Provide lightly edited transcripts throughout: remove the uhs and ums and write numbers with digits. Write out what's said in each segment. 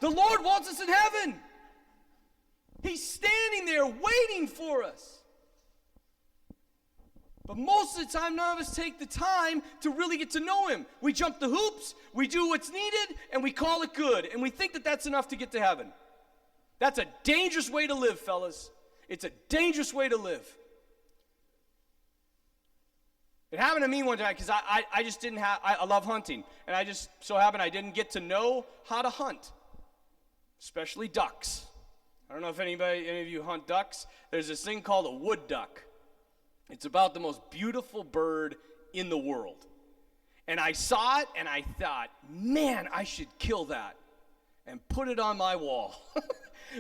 The Lord wants us in heaven. He's standing there waiting for us. But most of the time, none of us take the time to really get to know him. We jump the hoops, we do what's needed, and we call it good. And we think that that's enough to get to heaven. That's a dangerous way to live, fellas. It's a dangerous way to live. It happened to me one time because I just didn't have, I love hunting. And I just so happened I didn't get to know how to hunt, especially ducks. I don't know if any of you hunt ducks. There's this thing called a wood duck. It's about the most beautiful bird in the world. And I saw it and I thought, man, I should kill that and put it on my wall.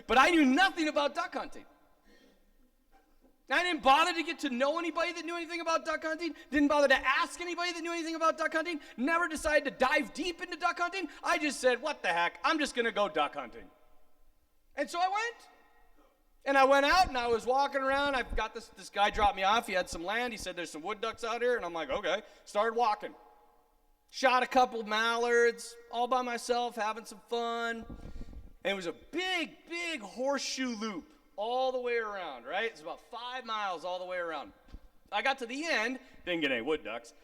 But I knew nothing about duck hunting. I didn't bother to get to know anybody that knew anything about duck hunting. Didn't bother to ask anybody that knew anything about duck hunting. Never decided to dive deep into duck hunting. I just said, what the heck, I'm just going to go duck hunting. And so I went. And I went out and I was walking around. I've got this guy dropped me off. He had some land. He said, there's some wood ducks out here. And I'm like, okay. Started walking. Shot a couple mallards all by myself, having some fun. And it was a big, big horseshoe loop all the way around, right? It's about 5 miles all the way around. I got to the end, didn't get any wood ducks,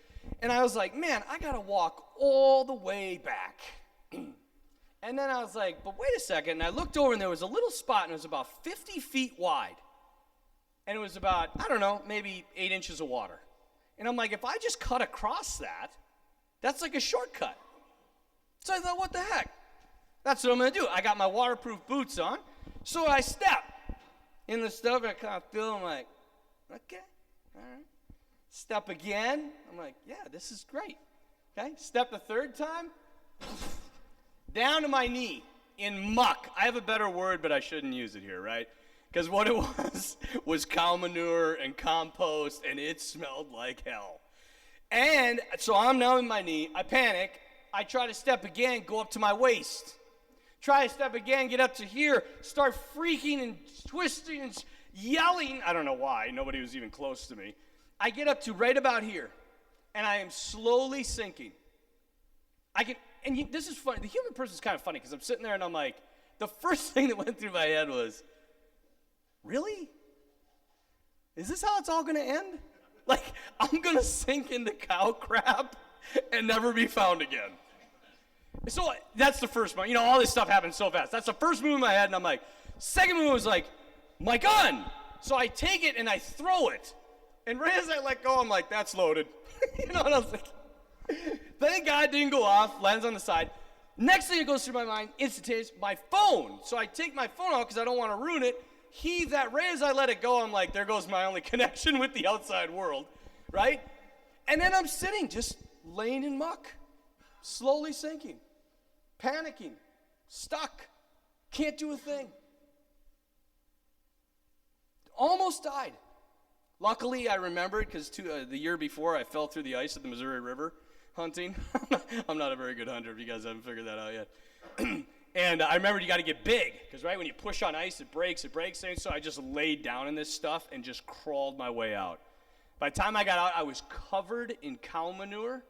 and I was like, man, I got to walk all the way back. And then I was like, but wait a second, and I looked over, and there was a little spot, and it was about 50 feet wide. And it was about, I don't know, maybe 8 inches of water. And I'm like, if I just cut across that, that's like a shortcut. So I thought, what the heck? That's what I'm going to do. I got my waterproof boots on, so I step in the stuff, and I kind of feel, I'm like, okay, all right. Step again. I'm like, yeah, this is great. Okay, step the third time. Down to my knee in muck. I have a better word, but I shouldn't use it here, right? Because what it was cow manure and compost, and it smelled like hell. And so I'm now in my knee. I panic. I try to step again, go up to my waist. Try to step again, get up to here, start freaking and twisting and yelling. I don't know why. Nobody was even close to me. I get up to right about here, and I am slowly sinking. This is funny. The human person is kind of funny because I'm sitting there and I'm like, the first thing that went through my head was, really? Is this how it's all going to end? Like, I'm going to sink into cow crap and never be found again. So that's the first one. You know, all this stuff happens so fast. That's the first move in my head, and I'm like, second move was like, my gun. So I take it and I throw it. And right as I let go, I'm like, that's loaded. You know what I was like? Thank God it didn't go off, lands on the side. Next thing that goes through my mind, instantaneous, my phone. So I take my phone out because I don't want to ruin it. Heave that. Right as I let it go, I'm like, there goes my only connection with the outside world, right? And then I'm sitting, just laying in muck, slowly sinking, panicking, stuck, can't do a thing. Almost died. Luckily, I remembered because the year before, I fell through the ice at the Missouri River hunting. I'm not a very good hunter if you guys haven't figured that out yet. And I remembered you got to get big because, right, when you push on ice, it breaks. And so I just laid down in this stuff and just crawled my way out. By the time I got out, I was covered in cow manure.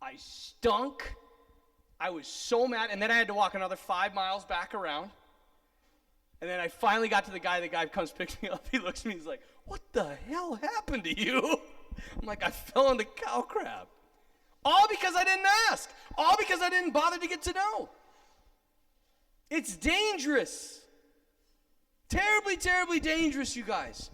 I stunk. I was so mad. And then I had to walk another 5 miles back around. And then I finally got to the guy comes pick me up. He looks at me, he's like, what the hell happened to you? I'm like, I fell into cow crap. All because I didn't ask. All because I didn't bother to get to know. It's dangerous. Terribly, terribly dangerous, you guys.